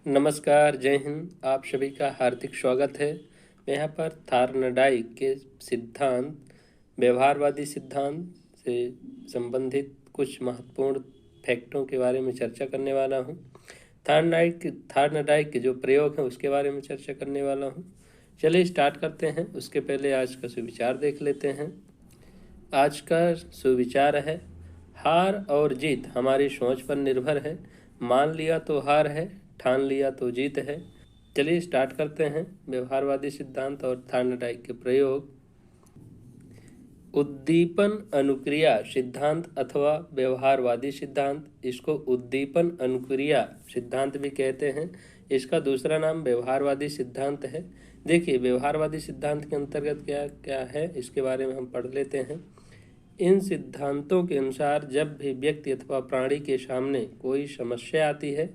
नमस्कार, जय हिंद। आप सभी का हार्दिक स्वागत है। मैं यहाँ पर थार्नडाइक के सिद्धांत, व्यवहारवादी सिद्धांत से संबंधित कुछ महत्वपूर्ण फैक्टों के बारे में चर्चा करने वाला हूँ। थार्नडाइक के जो प्रयोग हैं उसके बारे में चर्चा करने वाला हूँ। चलिए स्टार्ट करते हैं। उसके पहले आज का सुविचार देख लेते हैं। आज का सुविचार है, हार और जीत हमारी सोच पर निर्भर है। मान लिया तो हार है, ठान लिया तो जीत है। चलिए स्टार्ट करते हैं। व्यवहारवादी सिद्धांत और थार्नडाइक के प्रयोग। उद्दीपन अनुक्रिया सिद्धांत अथवा व्यवहारवादी सिद्धांत, इसको उद्दीपन अनुक्रिया सिद्धांत भी कहते हैं। इसका दूसरा नाम व्यवहारवादी सिद्धांत है। देखिए, व्यवहारवादी सिद्धांत के अंतर्गत क्या क्या है इसके बारे में हम पढ़ लेते हैं। इन सिद्धांतों के अनुसार जब भी व्यक्ति अथवा प्राणी के सामने कोई समस्या आती है,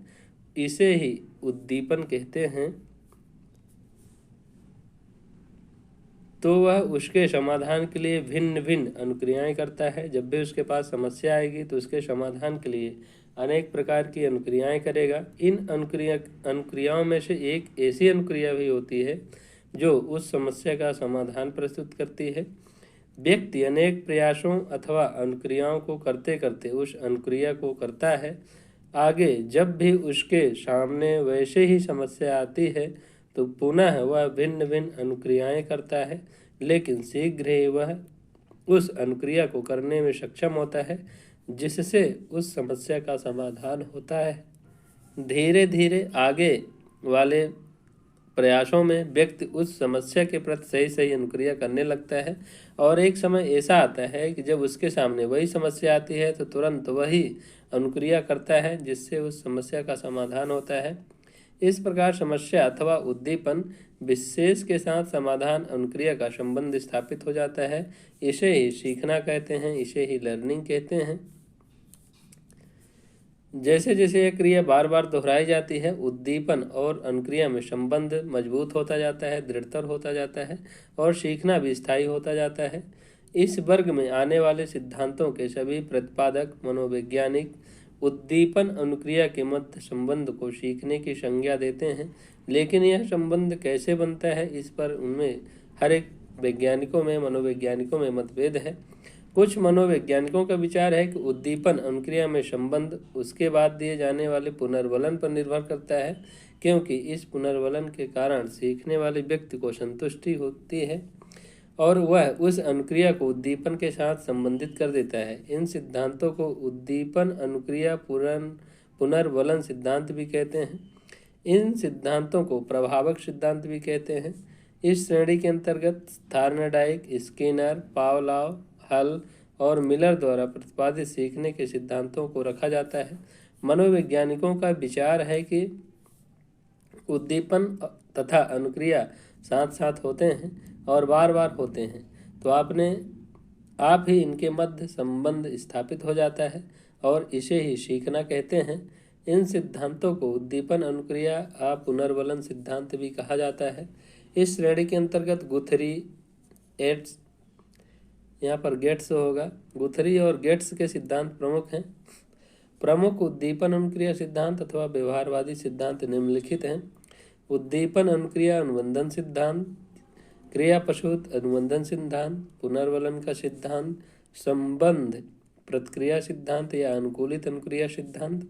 इसे ही उद्दीपन कहते हैं, तो वह उसके समाधान के लिए भिन्न भिन्न अनुक्रियाएं करता है। जब भी उसके पास समस्या आएगी तो उसके समाधान के लिए अनेक प्रकार की अनुक्रियाएं करेगा। इन अनुक्रियाओं में से एक ऐसी अनुक्रिया भी होती है जो उस समस्या का समाधान प्रस्तुत करती है। व्यक्ति अनेक प्रयासों अथवा अनुक्रियाओं को करते करते उस अनुक्रिया को करता है। आगे जब भी उसके सामने वैसे ही समस्या आती है तो पुनः वह भिन्न भिन्न अनुक्रियाएं करता है, लेकिन शीघ्र ही वह उस अनुक्रिया को करने में सक्षम होता है जिससे उस समस्या का समाधान होता है। धीरे धीरे आगे वाले प्रयासों में व्यक्ति उस समस्या के प्रति सही सही अनुक्रिया करने लगता है और एक समय ऐसा आता है कि जब उसके सामने वही समस्या आती है तो तुरंत वही अनुक्रिया करता है जिससे उस समस्या का समाधान होता है। इस प्रकार समस्या अथवा उद्दीपन विशेष के साथ समाधान अनुक्रिया का संबंध स्थापित हो जाता है। इसे ही सीखना कहते हैं, इसे ही लर्निंग कहते हैं। जैसे जैसे यह क्रिया बार बार दोहराई जाती है, उद्दीपन और अनुक्रिया में संबंध मजबूत होता जाता है, दृढ़तर होता जाता है और सीखना भी स्थायी होता जाता है। इस वर्ग में आने वाले सिद्धांतों के सभी प्रतिपादक मनोवैज्ञानिक उद्दीपन अनुक्रिया के मध्य संबंध को सीखने की संज्ञा देते हैं, लेकिन यह संबंध कैसे बनता है इस पर उनमें हर एक मनोवैज्ञानिकों में मतभेद है। कुछ मनोवैज्ञानिकों का विचार है कि उद्दीपन अनुक्रिया में संबंध उसके बाद दिए जाने वाले पुनर्वलन पर निर्भर करता है, क्योंकि इस पुनर्वलन के कारण सीखने वाले व्यक्ति को संतुष्टि होती है और वह उस अनुक्रिया को उद्दीपन के साथ संबंधित कर देता है। इन सिद्धांतों को उद्दीपन अनुक्रिया पुनर्वलन सिद्धांत भी कहते हैं। इन सिद्धांतों को प्रभावक सिद्धांत भी कहते हैं। इस श्रेणी के अंतर्गत थार्नडाइक, स्किनर, पावलोव, हल और मिलर द्वारा प्रतिपादित सीखने के सिद्धांतों को रखा जाता है। मनोवैज्ञानिकों का विचार है कि उद्दीपन तथा अनुक्रिया साथ साथ होते हैं और बार बार होते हैं, तो आप ही इनके मध्य संबंध स्थापित हो जाता है और इसे ही सीखना कहते हैं। इन सिद्धांतों को उद्दीपन अनुक्रिया पुनर्वलन सिद्धांत भी कहा जाता है। इस श्रेणी के अंतर्गत गुथरी, एड्स, यहाँ पर गेट्स होगा, गुथरी और गेट्स के सिद्धांत प्रमुख हैं। प्रमुख उद्दीपन अनुक्रिया सिद्धांत अथवा व्यवहारवादी सिद्धांत निम्नलिखित हैं। उद्दीपन अनुक्रिया अनुबंधन सिद्धांत, क्रिया पशुत अनुबंधन सिद्धांत, पुनर्वलन का सिद्धांत, संबंध प्रतिक्रिया सिद्धांत या अनुकूलित अनुक्रिया सिद्धांत,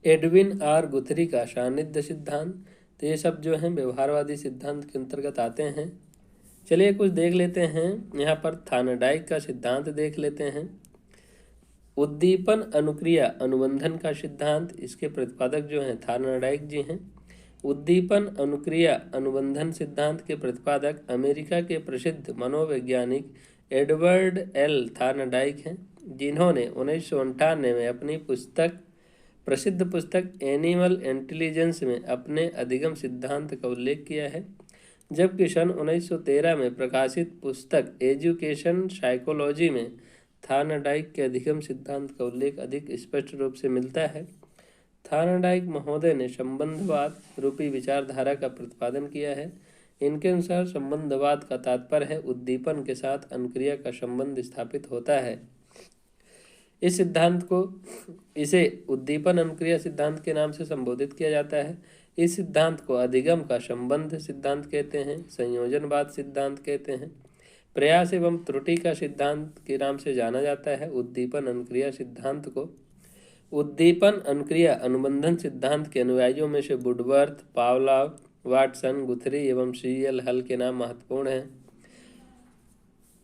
एडविन आर गुथरी का सानिध्य सिद्धांत। तो ये सब जो हैं व्यवहारवादी सिद्धांत के अंतर्गत आते हैं। चलिए कुछ देख लेते हैं। यहाँ पर थार्नडाइक का सिद्धांत देख लेते हैं। उद्दीपन अनुक्रिया अनुबंधन का सिद्धांत, इसके प्रतिपादक जो हैं थार्नडाइक जी हैं। उद्दीपन अनुक्रिया अनुबंधन सिद्धांत के प्रतिपादक अमेरिका के प्रसिद्ध मनोवैज्ञानिक एडवर्ड एल थार्नडाइक हैं, जिन्होंने 1958 में अपनी प्रसिद्ध पुस्तक एनिमल इंटेलिजेंस में अपने अधिगम सिद्धांत का उल्लेख किया है, जबकि सन 1913 में प्रकाशित पुस्तक एजुकेशन साइकोलॉजी में थार्नडाइक के अधिगम सिद्धांत का उल्लेख अधिक स्पष्ट रूप से मिलता है। थार्नडाइक महोदय ने संबंधवाद रूपी विचारधारा का प्रतिपादन किया है। इनके अनुसार संबंधवाद का तात्पर्य है उद्दीपन के साथ अनुक्रिया का संबंध स्थापित होता है। इस सिद्धांत को इसे उद्दीपन अनुक्रिया सिद्धांत के नाम से संबोधित किया जाता है। इस सिद्धांत को अधिगम का संबंध सिद्धांत कहते हैं, संयोजनवाद सिद्धांत कहते हैं, प्रयास एवं त्रुटि का सिद्धांत के नाम से जाना जाता है। उद्दीपन अनुक्रिया सिद्धांत को उद्दीपन अनुक्रिया अनुबंधन सिद्धांत के अनुयायियों में से वुडवर्थ, पावलॉव, वाटसन, गुथरी एवं CL हल के नाम महत्वपूर्ण हैं,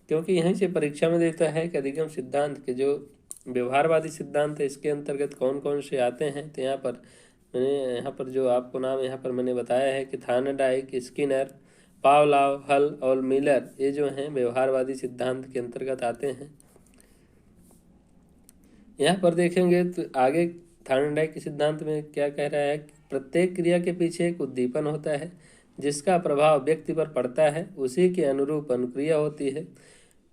क्योंकि यहीं से परीक्षा में देता है कि अधिगम सिद्धांत के जो व्यवहारवादी सिद्धांत है इसके अंतर्गत कौन कौन से आते हैं। तो यहाँ पर जो आपको नाम यहाँ पर मैंने बताया है कि थार्नडाइक, स्किनर, पावलॉव, हल और मिलर, ये जो हैं व्यवहारवादी सिद्धांत के अंतर्गत आते हैं। यहाँ पर देखेंगे तो आगे थार्नडाइक के सिद्धांत में क्या कह रहा है कि प्रत्येक क्रिया के पीछे एक उद्दीपन होता है जिसका प्रभाव व्यक्ति पर पड़ता है, उसी के अनुरूप अनुक्रिया होती है।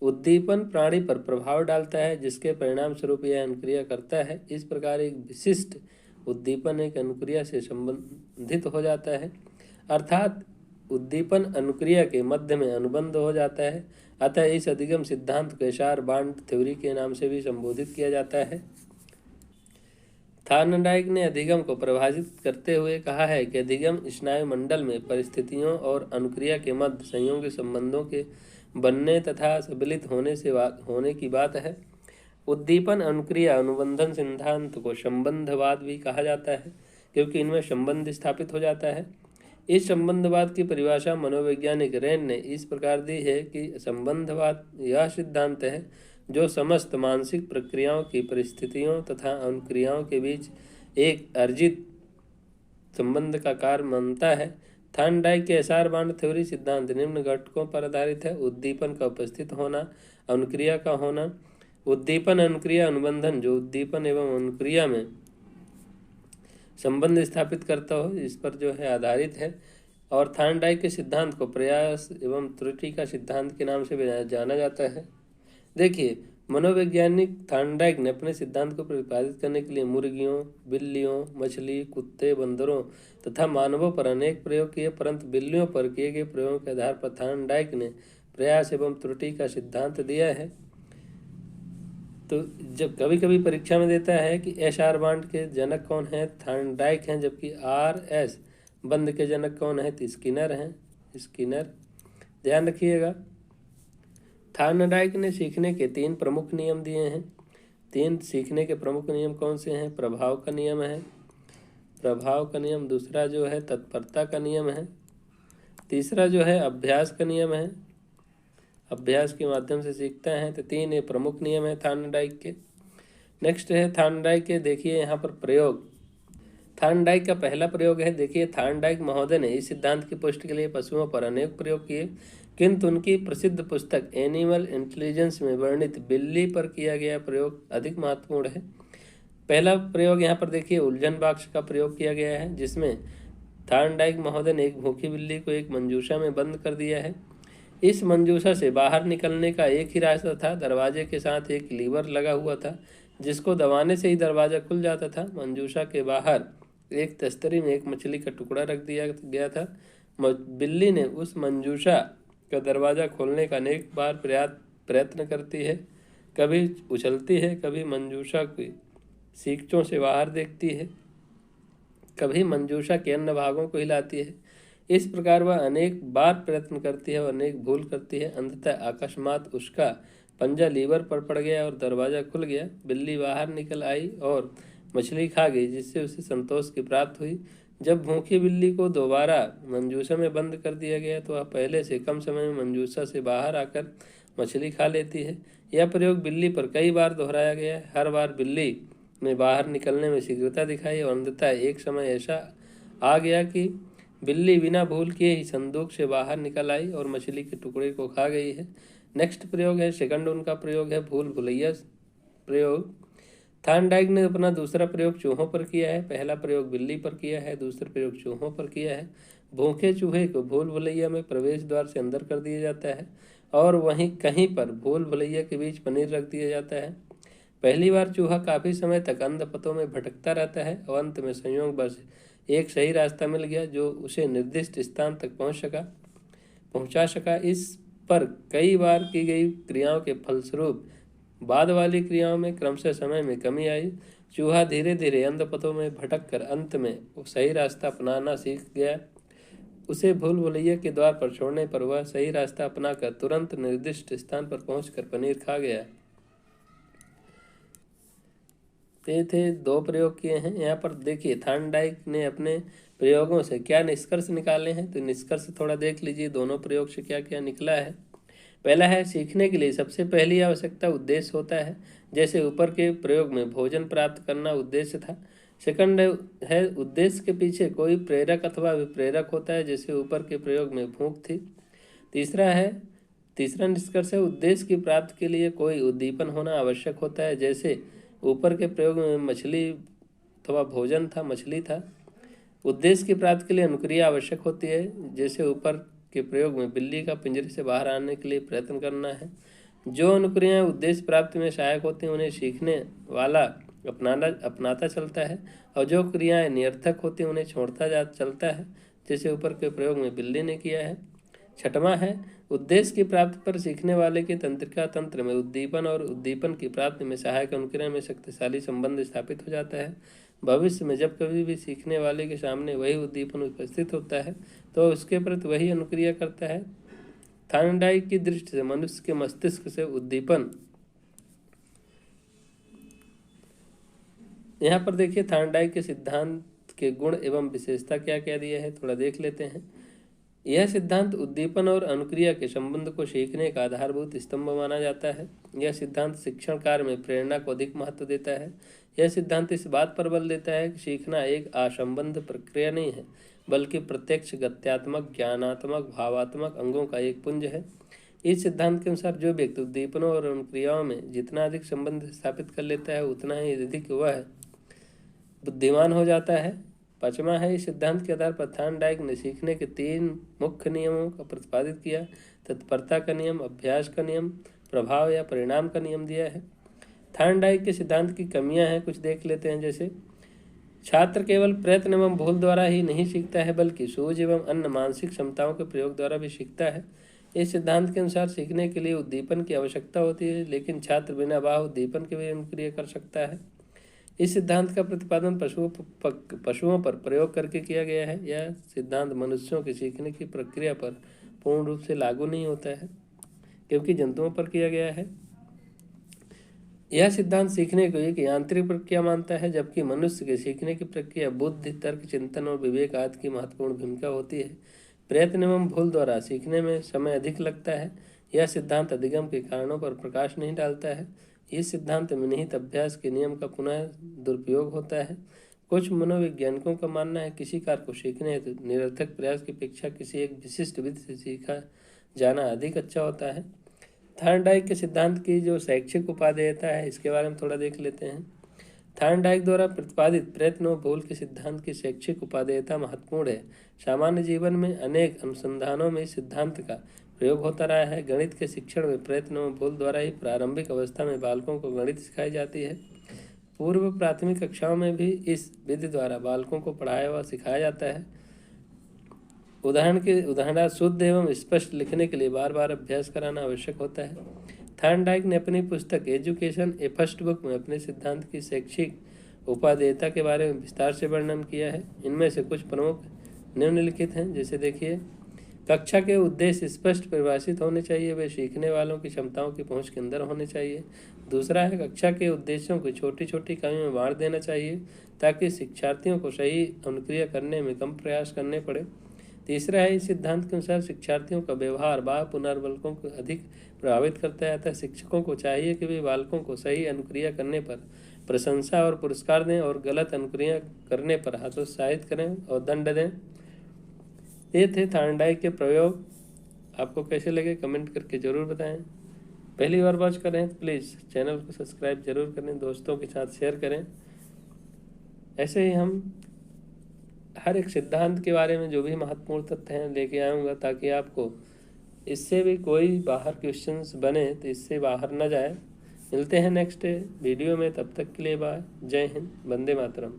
उद्दीपन प्राणी पर प्रभाव डालता है जिसके परिणाम स्वरूप यह अनुक्रिया करता है। इस प्रकार एक विशिष्ट उद्दीपन एक अनुक्रिया से संबंधित हो जाता है, अर्थात उद्दीपन अनुक्रिया के मध्य में अनुबंध हो जाता है। अतः इस अधिगम सिद्धांत को एशार बांड थ्योरी के नाम से भी संबोधित किया जाता है। थार्नडाइक ने अधिगम को परिभाषित करते हुए कहा है कि अधिगम स्नायु मंडल में परिस्थितियों और अनुक्रिया के मध्य संयोगी संबंधों के बनने तथा सम्मिलित होने की बात है। उद्दीपन अनुक्रिया अनुबंधन सिद्धांत को संबंधवाद भी कहा जाता है, क्योंकि इनमें संबंध स्थापित हो जाता है। इस संबंधवाद की परिभाषा मनोवैज्ञानिक रेन ने इस प्रकार दी है कि संबंधवाद यह सिद्धांत है जो समस्त मानसिक प्रक्रियाओं की परिस्थितियों तथा अनुक्रियाओं के बीच एक अर्जित संबंध का कार्य मानता है। थार्नडाइक के एशार बांड थ्योरी सिद्धांत निम्न घटकों पर आधारित है: उद्दीपन का उपस्थित होना, अनुक्रिया का होना, उद्दीपन अनुक्रिया अनुबंधन जो उद्दीपन एवं अनुक्रिया में संबंध स्थापित करता हो, इस पर जो है आधारित है। और थार्नडाइक के सिद्धांत को प्रयास एवं त्रुटि का सिद्धांत के नाम से जाना जाता है। देखिए, मनोवैज्ञानिक थार्नडाइक ने अपने सिद्धांत को प्रतिपादित करने के लिए मुर्गियों, बिल्लियों, मछली, कुत्ते, बंदरों तथा मानवों पर अनेक प्रयोग किए, परंतु बिल्लियों पर किए गए प्रयोगों के आधार पर थार्नडाइक ने प्रयास एवं त्रुटि का सिद्धांत दिया है। तो जब कभी कभी परीक्षा में देता है कि एशार बांड के जनक कौन है, थार्नडाइक हैं, जबकि RS बंद के जनक कौन है, तो स्किनर हैं, स्किनर। ध्यान रखिएगा, थार्नडाइक ने सीखने के 3 प्रमुख नियम दिए हैं। 3 सीखने के प्रमुख नियम कौन से हैं? प्रभाव का नियम है, प्रभाव का नियम। दूसरा जो है तत्परता का नियम है। तीसरा जो है अभ्यास का नियम है, अभ्यास के माध्यम से सीखता है। तो 3 ये प्रमुख नियम है थार्नडाइक के। नेक्स्ट है थार्नडाइक के, देखिए यहाँ पर प्रयोग। थार्नडाइक का पहला प्रयोग है, देखिए थार्नडाइक महोदय ने इस सिद्धांत की पुष्टि के लिए पशुओं पर अनेक प्रयोग किए, किंतु उनकी प्रसिद्ध पुस्तक एनिमल इंटेलिजेंस में वर्णित बिल्ली पर किया गया प्रयोग अधिक महत्वपूर्ण है। पहला प्रयोग यहाँ पर देखिए उलझन बॉक्स का प्रयोग किया गया है, जिसमें थार्नडाइक महोदय ने एक भूखी बिल्ली को एक मंजूषा में बंद कर दिया है। इस मंजूषा से बाहर निकलने का एक ही रास्ता था, दरवाजे के साथ एक लीवर लगा हुआ था जिसको दबाने से ही दरवाज़ा खुल जाता था। मंजूषा के बाहर एक तस्तरी में एक मछली का टुकड़ा रख दिया गया था। बिल्ली ने उस मंजूषा का दरवाज़ा खोलने का अनेक बार प्रयत्न करती है, कभी उछलती है, कभी मंजूषा की सीखचों से बाहर देखती है, कभी मंजूषा के अन्य भागों को हिलाती है। इस प्रकार वह अनेक बार प्रयत्न करती है और अनेक भूल करती है। अंततः अकस्मात उसका पंजा लीवर पर पड़ गया और दरवाज़ा खुल गया। बिल्ली बाहर निकल आई और मछली खा गई, जिससे उसे संतोष की प्राप्ति हुई। जब भूखी बिल्ली को दोबारा मंजूषा में बंद कर दिया गया तो वह पहले से कम समय में मंजूषा से बाहर आकर मछली खा लेती है। यह प्रयोग बिल्ली पर कई बार दोहराया गया है। हर बार बिल्ली ने बाहर निकलने में शीघ्रता दिखाई और अंततः एक समय ऐसा आ गया कि बिल्ली बिना भूल किए ही संदूक से बाहर निकल आई और मछली के टुकड़े को खा गई है। नेक्स्ट प्रयोग है, सेकंड उनका प्रयोग है भूल भुलैया प्रयोग। थार्नडाइक ने अपना दूसरा प्रयोग चूहों पर किया है। पहला प्रयोग बिल्ली पर किया है, दूसरा प्रयोग चूहों पर किया है। भूखे चूहे को भूल भुलैया में प्रवेश द्वार से अंदर कर दिया जाता है और वहीं कहीं पर भूल भुलैया के बीच पनीर रख दिया जाता है। पहली बार चूहा काफ़ी समय तक अंधपतों में भटकता रहता है और अंत में संयोगवश एक सही रास्ता मिल गया जो उसे निर्दिष्ट स्थान तक पहुंचा सका। इस पर कई बार की गई क्रियाओं के फलस्वरूप बाद वाली क्रियाओं में क्रमशः समय में कमी आई। चूहा धीरे धीरे अंधपथों में भटक कर अंत में वो सही रास्ता अपनाना सीख गया। उसे भूल भुलैया के द्वार पर छोड़ने पर वह सही रास्ता अपनाकर तुरंत निर्दिष्ट स्थान पर पहुंचकर पनीर खा गया। ये थे 2 प्रयोग किए हैं। यहाँ पर देखिए थार्नडाइक ने अपने प्रयोगों से क्या निष्कर्ष निकाले हैं, तो निष्कर्ष थोड़ा देख लीजिए दोनों प्रयोग से क्या क्या निकला है। पहला है, सीखने के लिए सबसे पहली आवश्यकता उद्देश्य होता है। जैसे ऊपर के प्रयोग में भोजन प्राप्त करना उद्देश्य था। सेकंड है, उद्देश्य के पीछे कोई प्रेरक अथवा विप्रेरक होता है, जैसे ऊपर के प्रयोग में भूख थी। तीसरा निष्कर्ष है, उद्देश्य की प्राप्ति के लिए कोई उद्दीपन होना आवश्यक होता है। जैसे ऊपर के प्रयोग में मछली अथवा भोजन था, मछली था। उद्देश्य की प्राप्ति के लिए अनुक्रिया आवश्यक होती है। जैसे ऊपर के प्रयोग में बिल्ली का पिंजरे से बाहर आने के लिए प्रयत्न करना है। जो अनुक्रियाएं उद्देश्य प्राप्ति में सहायक होती हैं उन्हें सीखने वाला अपनाता चलता है, और जो क्रियाएं निरर्थक होती हैं उन्हें छोड़ता चलता है, जैसे ऊपर के प्रयोग में बिल्ली ने किया है। छठवां है, उद्देश्य की प्राप्ति पर सीखने वाले के तंत्रिका तंत्र में उद्दीपन और उद्दीपन की प्राप्ति में सहायक अनुक्रिया में शक्तिशाली संबंध स्थापित हो जाता है। भविष्य में जब कभी भी सीखने वाले के सामने वही उद्दीपन उपस्थित होता है तो उसके प्रति वही अनुक्रिया करता है। थार्नडाइक की दृष्टि से मनुष्य के मस्तिष्क से उद्दीपन, यहाँ पर देखिए थार्नडाइक के सिद्धांत के गुण एवं विशेषता क्या क्या दिया है, थोड़ा देख लेते हैं। यह सिद्धांत उद्दीपन और अनुक्रिया के संबंध को सीखने का आधारभूत स्तंभ माना जाता है। यह सिद्धांत शिक्षण कार्य में प्रेरणा को अधिक महत्व देता है। यह सिद्धांत इस बात पर बल देता है कि सीखना एक असंबद्ध प्रक्रिया नहीं है, बल्कि प्रत्यक्ष गत्यात्मक, ज्ञानात्मक, भावात्मक अंगों का एक पुंज है। इस सिद्धांत के अनुसार जो व्यक्ति उद्दीपनों और अनुक्रियाओं में जितना अधिक संबंध स्थापित कर लेता है उतना ही अधिक वह बुद्धिमान हो जाता है। 5वां है, इस सिद्धांत के आधार पर थार्नडाइक ने सीखने के 3 मुख्य नियमों का प्रतिपादित किया। तत्परता का नियम, अभ्यास का नियम, प्रभाव या परिणाम का नियम दिया है। थार्नडाइक के सिद्धांत की कमियां हैं, कुछ देख लेते हैं। जैसे छात्र केवल प्रयत्न एवं भूल द्वारा ही नहीं सीखता है, बल्कि सूझ एवं अन्य मानसिक क्षमताओं के प्रयोग द्वारा भी सीखता है। इस सिद्धांत के अनुसार सीखने के लिए उद्दीपन की आवश्यकता होती है, लेकिन छात्र बिना बाह्य उद्दीपन के भी अनुक्रिया कर सकता है। इस सिद्धांत का प्रतिपादन पशुओं पर प्रयोग करके किया गया है। यह सिद्धांत मनुष्यों की सीखने की प्रक्रिया पर पूर्ण रूप से लागू नहीं होता है, क्योंकि जंतुओं पर किया गया है। यह सिद्धांत सीखने को एक यांत्रिक प्रक्रिया मानता है, जबकि मनुष्य के सीखने की प्रक्रिया बुद्धि, तर्क, चिंतन और विवेक आदि की महत्वपूर्ण भूमिका होती है। प्रयत्न एवं भूल द्वारा सीखने में समय अधिक लगता है। यह सिद्धांत अधिगम के कारणों पर प्रकाश नहीं डालता है। इस सिद्धांत में निहित अभ्यास के नियम का पुनः दुरुपयोग होता है। कुछ मनोवैज्ञानिकों का मानना है किसी कार्य को सीखने हेतु निरर्थक प्रयास की अपेक्षा किसी एक विशिष्ट विधि से सीखा जाना अधिक अच्छा होता है। थार्नडाइक के सिद्धांत की जो शैक्षिक उपादेयता है, इसके बारे में थोड़ा देख लेते हैं। थार्नडाइक द्वारा प्रतिपादित प्रयत्न और भूल के सिद्धांत की शैक्षिक उपादेयता महत्वपूर्ण है। सामान्य जीवन में अनेक अनुसंधानों में इस सिद्धांत का प्रयोग होता रहा है। गणित के शिक्षण में प्रयत्न और भूल द्वारा ही प्रारंभिक अवस्था में बालकों को गणित सिखाई जाती है। पूर्व प्राथमिक कक्षाओं में भी इस विधि द्वारा बालकों को पढ़ाया व सिखाया जाता है। उदाहरण शुद्ध एवं स्पष्ट लिखने के लिए बार बार अभ्यास कराना आवश्यक होता है। थार्नडाइक ने अपनी पुस्तक एजुकेशन ए फर्स्ट बुक में अपने सिद्धांत की शैक्षिक उपादेयता के बारे में विस्तार से वर्णन किया है। इनमें से कुछ प्रमुख निम्नलिखित हैं। जैसे देखिए, कक्षा के उद्देश्य स्पष्ट परिभाषित होने चाहिए, वे सीखने वालों की क्षमताओं की पहुंच के अंदर होने चाहिए। दूसरा है, कक्षा के उद्देश्यों को छोटी छोटी इकाइयों में बांट देना चाहिए ताकि शिक्षार्थियों को सही अनुक्रिया करने में कम प्रयास करने पड़े। तीसरा है, इस सिद्धांत के अनुसार शिक्षार्थियों का व्यवहार बाह्य पुनर्बलकों को अधिक प्रभावित करता है, अतः शिक्षकों को चाहिए कि वे बालकों को सही अनुक्रिया करने पर प्रशंसा और पुरस्कार दें और गलत अनुक्रिया करने पर हतोत्साहित करें और दंड दें। ये थे थार्नडाइक के प्रयोग। आपको कैसे लगे कमेंट करके ज़रूर बताएं। पहली बार वॉच कर रहे हैं तो प्लीज़ चैनल को सब्सक्राइब जरूर करें, दोस्तों के साथ शेयर करें। ऐसे ही हम हर एक सिद्धांत के बारे में जो भी महत्वपूर्ण तथ्य हैं लेके आऊँगा, ताकि आपको इससे भी कोई बाहर क्वेश्चंस बने तो इससे बाहर ना जाए। मिलते हैं नेक्स्ट वीडियो में, तब तक के लिए बाय। जय हिंद, वंदे मातरम।